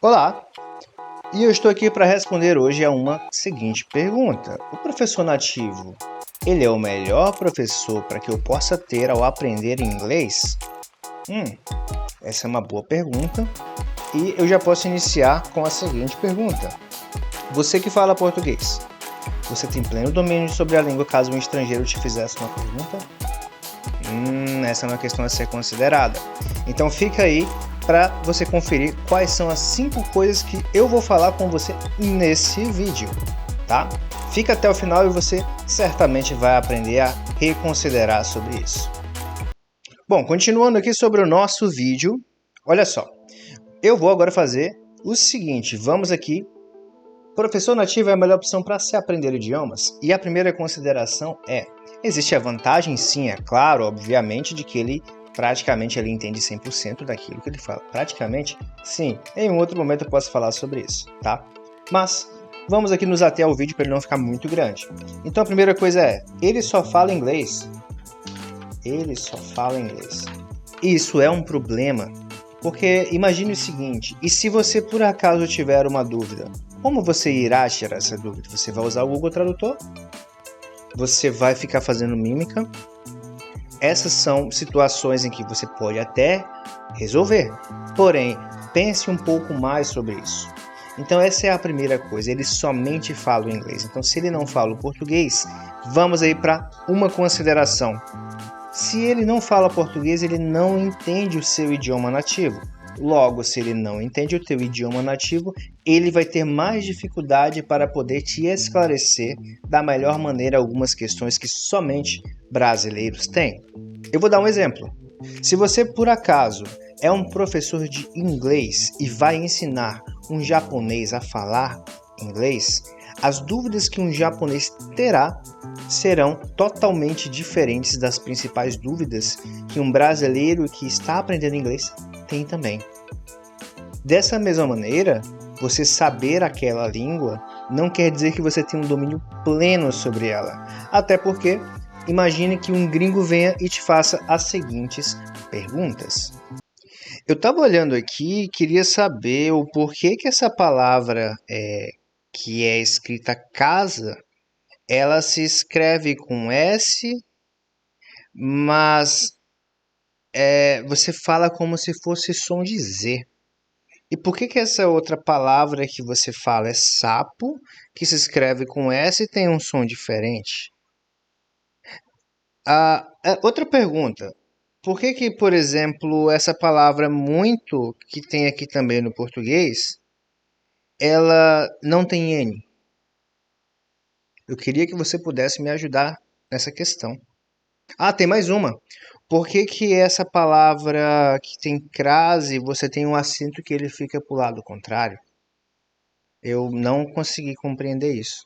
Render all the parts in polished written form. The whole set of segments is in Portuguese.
Olá, e eu estou aqui para responder hoje a uma seguinte pergunta. O professor nativo, ele é o melhor professor para que eu possa ter ao aprender inglês? Essa é uma boa pergunta e eu já posso iniciar com a seguinte pergunta. Você que fala português, você tem pleno domínio sobre a língua caso um estrangeiro te fizesse uma pergunta? Essa é uma questão a ser considerada. Então fica aí para você conferir quais são as 5 coisas que eu vou falar com você nesse vídeo, tá? Fica até o final e você certamente vai aprender a reconsiderar sobre isso. Bom, continuando aqui sobre o nosso vídeo, olha só. Eu vou agora fazer o seguinte, vamos aqui. Professor nativo é a melhor opção para se aprender idiomas? E a primeira consideração é, existe a vantagem, sim, é claro, obviamente, de que ele entende 100% daquilo que ele fala. Praticamente, sim. Em um outro momento eu posso falar sobre isso, tá? Mas vamos aqui nos ater ao vídeo para ele não ficar muito grande. Então a primeira coisa é, ele só fala inglês. Ele só fala inglês. Isso é um problema, porque imagine o seguinte, e se você por acaso tiver uma dúvida, como você irá tirar essa dúvida? Você vai usar o Google Tradutor? Você vai ficar fazendo mímica? Essas são situações em que você pode até resolver, porém, pense um pouco mais sobre isso. Então essa é a primeira coisa, ele somente fala o inglês. Então se ele não fala o português, vamos aí para uma consideração. Se ele não fala português, ele não entende o seu idioma nativo. Logo, se ele não entende o teu idioma nativo, ele vai ter mais dificuldade para poder te esclarecer da melhor maneira algumas questões que somente brasileiros têm. Eu vou dar um exemplo. Se você, por acaso, é um professor de inglês e vai ensinar um japonês a falar inglês, as dúvidas que um japonês terá serão totalmente diferentes das principais dúvidas que um brasileiro que está aprendendo inglês tem também. Dessa mesma maneira, você saber aquela língua não quer dizer que você tem um domínio pleno sobre ela. Até porque, imagine que um gringo venha e te faça as seguintes perguntas. Eu estava olhando aqui e queria saber o porquê que essa palavra que é escrita casa, ela se escreve com S, mas você fala como se fosse som de Z. E por que essa outra palavra que você fala é sapo, que se escreve com S e tem um som diferente? Outra pergunta. Por que, por exemplo, essa palavra muito, que tem aqui também no português, ela não tem N? Eu queria que você pudesse me ajudar nessa questão. Tem mais uma. Por que essa palavra que tem crase, você tem um acento que ele fica para o lado contrário? Eu não consegui compreender isso.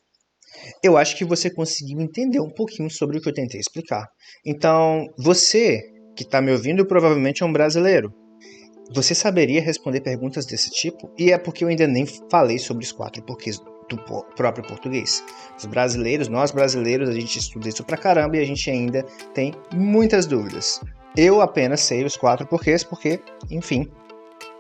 Eu acho que você conseguiu entender um pouquinho sobre o que eu tentei explicar. Então, você que está me ouvindo provavelmente é um brasileiro. Você saberia responder perguntas desse tipo? E é porque eu ainda nem falei sobre os 4 porquês do próprio português. Nós brasileiros, a gente estuda isso pra caramba e a gente ainda tem muitas dúvidas. Eu apenas sei os 4 porquês porque, enfim,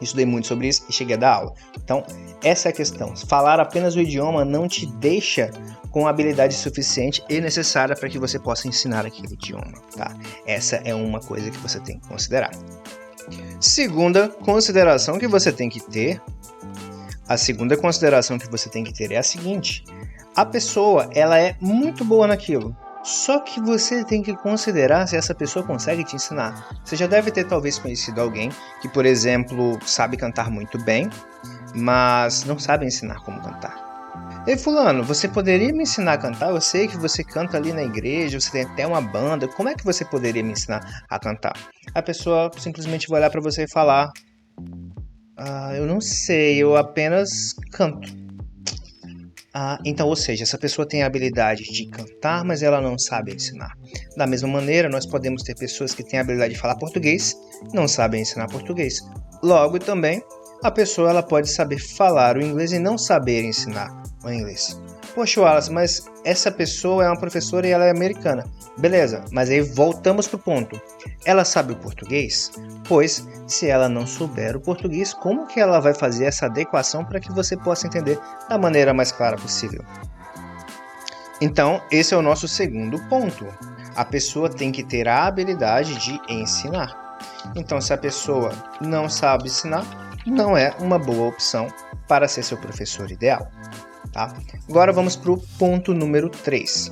estudei muito sobre isso e cheguei a dar aula. Então, essa é a questão. Falar apenas o idioma não te deixa com habilidade suficiente e necessária para que você possa ensinar aquele idioma, tá? Essa é uma coisa que você tem que considerar. Segunda consideração que você tem que ter, é a seguinte: a pessoa, ela é muito boa naquilo, só que você tem que considerar se essa pessoa consegue te ensinar. Você já deve ter talvez conhecido alguém que, por exemplo, sabe cantar muito bem, mas não sabe ensinar como cantar. Ei, fulano, você poderia me ensinar a cantar? Eu sei que você canta ali na igreja, você tem até uma banda. Como é que você poderia me ensinar a cantar? A pessoa simplesmente vai olhar para você e falar: eu não sei, eu apenas canto. Então, ou seja, essa pessoa tem a habilidade de cantar, mas ela não sabe ensinar. Da mesma maneira, nós podemos ter pessoas que têm a habilidade de falar português, não sabem ensinar português. Logo, também, a pessoa ela pode saber falar o inglês e não saber ensinar o inglês. Poxa, Wallace, mas essa pessoa é uma professora e ela é americana. Beleza, mas aí voltamos pro ponto. Ela sabe o português? Pois, se ela não souber o português, como que ela vai fazer essa adequação para que você possa entender da maneira mais clara possível? Então, esse é o nosso segundo ponto. A pessoa tem que ter a habilidade de ensinar. Então, se a pessoa não sabe ensinar, não é uma boa opção para ser seu professor ideal. Tá? Agora vamos para o ponto número 3.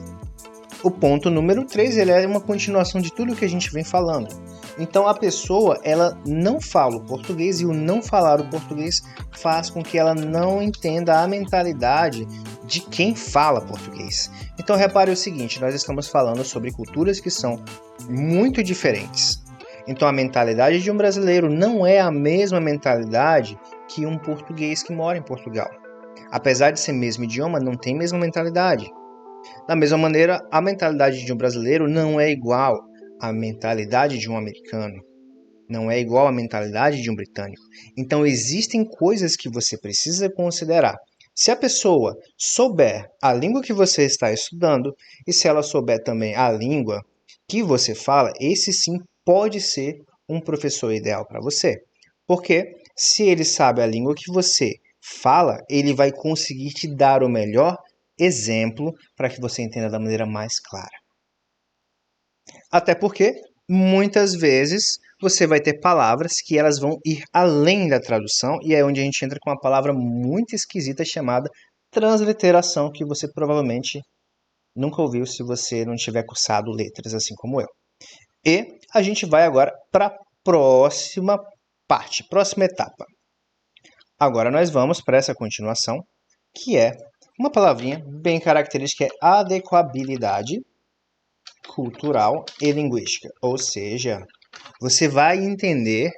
O ponto número 3 ele é uma continuação de tudo que a gente vem falando. Então a pessoa ela não fala o português e o não falar o português faz com que ela não entenda a mentalidade de quem fala português. Então repare o seguinte, nós estamos falando sobre culturas que são muito diferentes. Então a mentalidade de um brasileiro não é a mesma mentalidade que um português que mora em Portugal. Apesar de ser mesmo idioma, não tem a mesma mentalidade. Da mesma maneira, a mentalidade de um brasileiro não é igual à mentalidade de um americano. Não é igual à mentalidade de um britânico. Então, existem coisas que você precisa considerar. Se a pessoa souber a língua que você está estudando e se ela souber também a língua que você fala, esse sim pode ser um professor ideal para você. Porque se ele sabe a língua que você fala, ele vai conseguir te dar o melhor exemplo para que você entenda da maneira mais clara. Até porque, muitas vezes, você vai ter palavras que elas vão ir além da tradução e é onde a gente entra com uma palavra muito esquisita chamada transliteração, que você provavelmente nunca ouviu se você não tiver cursado letras assim como eu. E a gente vai agora para a próxima parte, próxima etapa. Agora nós vamos para essa continuação, que é uma palavrinha bem característica, que é adequabilidade cultural e linguística. Ou seja, você vai entender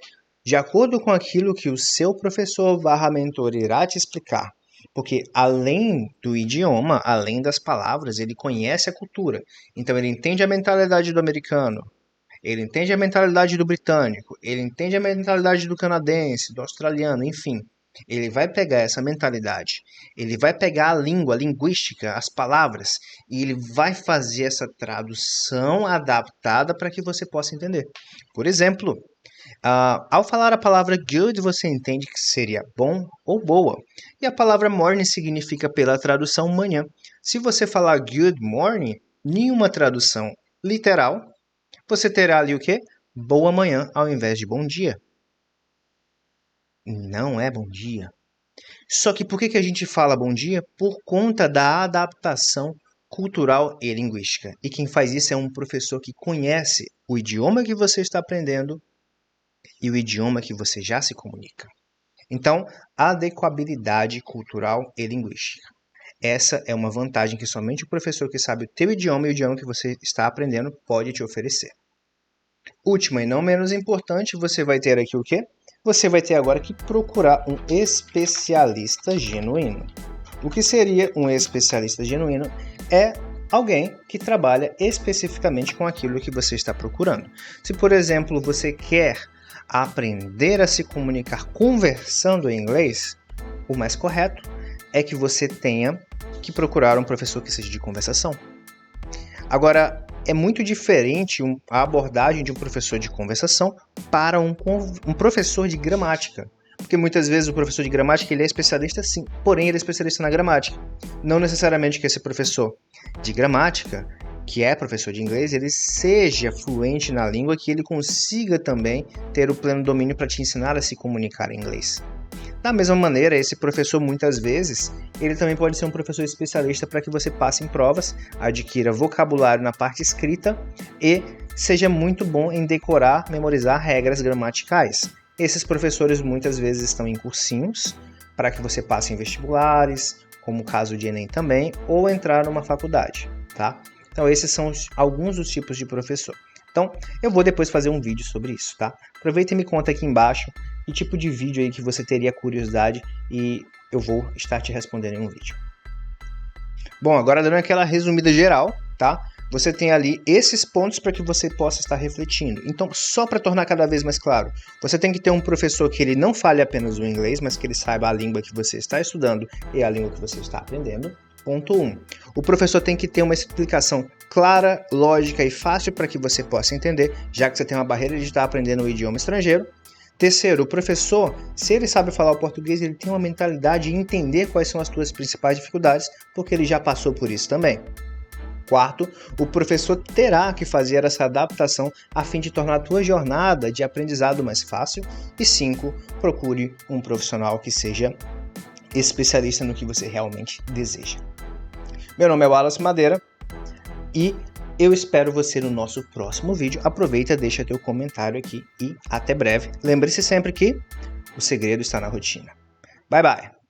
de acordo com aquilo que o seu professor / mentor irá te explicar. Porque além do idioma, além das palavras, ele conhece a cultura. Então ele entende a mentalidade do americano, ele entende a mentalidade do britânico, ele entende a mentalidade do canadense, do australiano, enfim. Ele vai pegar essa mentalidade, ele vai pegar a língua, a linguística, as palavras, e ele vai fazer essa tradução adaptada para que você possa entender. Por exemplo, ao falar a palavra good, você entende que seria bom ou boa. E a palavra morning significa, pela tradução, manhã. Se você falar good morning, nenhuma tradução literal, você terá ali o quê? Boa manhã ao invés de bom dia. Não é bom dia. Só que por que a gente fala bom dia? Por conta da adaptação cultural e linguística. E quem faz isso é um professor que conhece o idioma que você está aprendendo e o idioma que você já se comunica. Então, adequabilidade cultural e linguística. Essa é uma vantagem que somente o professor que sabe o teu idioma e o idioma que você está aprendendo pode te oferecer. Última e não menos importante, você vai ter aqui o quê? Você vai ter agora que procurar um especialista genuíno. O que seria um especialista genuíno? É alguém que trabalha especificamente com aquilo que você está procurando. Se, por exemplo, você quer aprender a se comunicar conversando em inglês, o mais correto é que você tenha que procurar um professor que seja de conversação. Agora, é muito diferente a abordagem de um professor de conversação para um professor de gramática. Porque muitas vezes o professor de gramática ele é especialista sim, porém ele é especialista na gramática. Não necessariamente que esse professor de gramática, que é professor de inglês, ele seja fluente na língua, que ele consiga também ter o pleno domínio para te ensinar a se comunicar em inglês. Da mesma maneira, esse professor, muitas vezes, ele também pode ser um professor especialista para que você passe em provas, adquira vocabulário na parte escrita e seja muito bom em decorar, memorizar regras gramaticais. Esses professores muitas vezes estão em cursinhos para que você passe em vestibulares, como o caso de Enem também, ou entrar numa faculdade, tá? Então, esses são alguns dos tipos de professor. Então, eu vou depois fazer um vídeo sobre isso, tá? Aproveita e me conta aqui embaixo que tipo de vídeo aí que você teria curiosidade e eu vou estar te respondendo em um vídeo. Bom, agora dando aquela resumida geral, tá? Você tem ali esses pontos para que você possa estar refletindo. Então, só para tornar cada vez mais claro, você tem que ter um professor que ele não fale apenas o inglês, mas que ele saiba a língua que você está estudando e a língua que você está aprendendo. Ponto 1. O professor tem que ter uma explicação clara, lógica e fácil para que você possa entender, já que você tem uma barreira de estar aprendendo um idioma estrangeiro. Terceiro, o professor, se ele sabe falar o português, ele tem uma mentalidade de entender quais são as suas principais dificuldades, porque ele já passou por isso também. Quarto, o professor terá que fazer essa adaptação a fim de tornar a tua jornada de aprendizado mais fácil. E 5, procure um profissional que seja especialista no que você realmente deseja. Meu nome é Wallace Madeira e eu espero você no nosso próximo vídeo. Aproveita, deixa teu comentário aqui e até breve. Lembre-se sempre que o segredo está na rotina. Bye, bye!